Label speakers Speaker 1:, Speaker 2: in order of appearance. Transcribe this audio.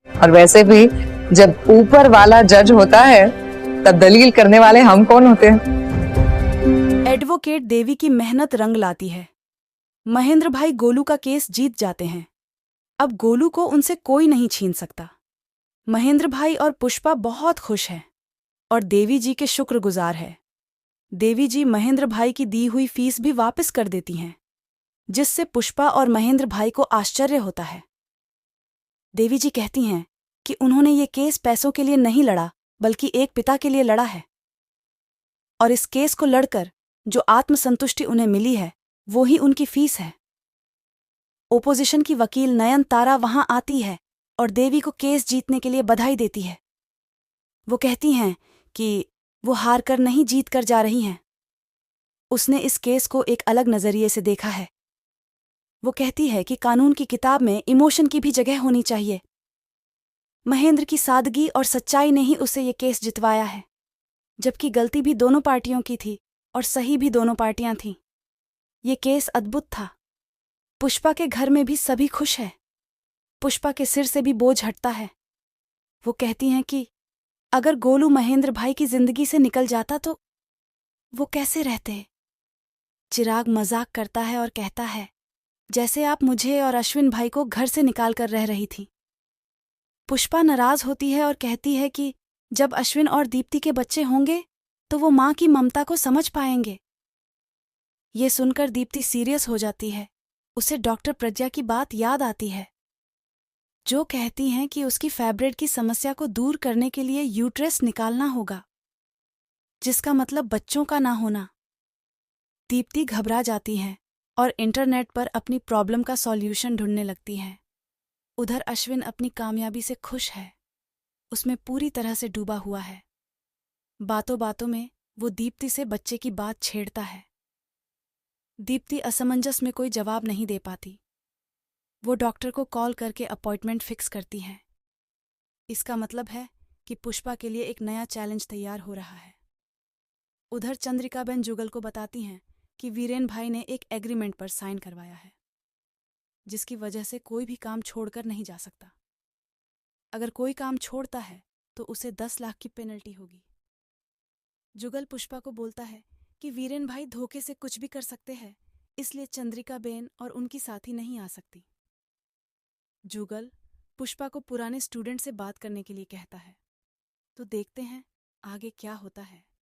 Speaker 1: और वैसे भी जब ऊपर वाला जज होता है तब दलील करने वाले हम कौन होते हैं।
Speaker 2: एडवोकेट देवी की मेहनत रंग लाती है। महेंद्र भाई गोलू का केस जीत जाते हैं। अब गोलू को उनसे कोई नहीं छीन सकता। महेंद्र भाई और पुष्पा बहुत खुश हैं और देवी जी के शुक्रगुजार है। देवी जी महेंद्र भाई की दी हुई फीस भी वापस कर देती हैं, जिससे पुष्पा और महेंद्र भाई को आश्चर्य होता है। देवी जी कहती हैं कि उन्होंने ये केस पैसों के लिए नहीं लड़ा, बल्कि एक पिता के लिए लड़ा है। और इस केस को लड़कर जो आत्मसंतुष्टि उन्हें मिली है, वो ही उनकी फीस है। ओपोजिशन की वकील नयन तारा वहां आती है और देवी को केस जीतने के लिए बधाई देती है। वो कहती हैं कि वो हार कर नहीं जीत कर जा रही हैं। उसने इस केस को एक अलग नजरिए से देखा है। वो कहती है कि कानून की किताब में इमोशन की भी जगह होनी चाहिए। महेंद्र की सादगी और सच्चाई ने ही उसे ये केस जितवाया है, जबकि गलती भी दोनों पार्टियों की थी और सही भी दोनों पार्टियां थीं। ये केस अद्भुत था। पुष्पा के घर में भी सभी खुश हैं। पुष्पा के सिर से भी बोझ हटता है। वो कहती हैं कि अगर गोलू महेंद्र भाई की जिंदगी से निकल जाता तो वो कैसे रहते। चिराग मजाक करता है और कहता है, जैसे आप मुझे और अश्विन भाई को घर से निकाल कर रह रही थी। पुष्पा नाराज होती है और कहती है कि जब अश्विन और दीप्ति के बच्चे होंगे तो वो माँ की ममता को समझ पाएंगे। ये सुनकर दीप्ति सीरियस हो जाती है। उसे डॉक्टर प्रज्ञा की बात याद आती है, जो कहती हैं कि उसकी फाइब्रॉइड की समस्या को दूर करने के लिए यूट्रस निकालना होगा, जिसका मतलब बच्चों का ना होना। दीप्ति घबरा जाती है और इंटरनेट पर अपनी प्रॉब्लम का सॉल्यूशन ढूंढने लगती है। उधर अश्विन अपनी कामयाबी से खुश है। उसमें पूरी तरह से डूबा हुआ है। बातों बातों में वो दीप्ति से बच्चे की बात छेड़ता है। दीप्ति असमंजस में कोई जवाब नहीं दे पाती। वो डॉक्टर को कॉल करके अपॉइंटमेंट फिक्स करती है। इसका मतलब है कि पुष्पा के लिए एक नया चैलेंज तैयार हो रहा है। उधर चंद्रिकाबेन जुगल को बताती हैं कि वीरेन भाई ने एक एग्रीमेंट पर साइन करवाया है, जिसकी वजह से कोई भी काम छोड़कर नहीं जा सकता। अगर कोई काम छोड़ता है तो उसे 10 लाख की पेनल्टी होगी। जुगल पुष्पा को बोलता है कि वीरेन भाई धोखे से कुछ भी कर सकते हैं, इसलिए चंद्रिकाबेन और उनकी साथी नहीं आ सकती। जुगल पुष्पा को पुराने स्टूडेंट से बात करने के लिए कहता है। तो देखते हैं आगे क्या होता है।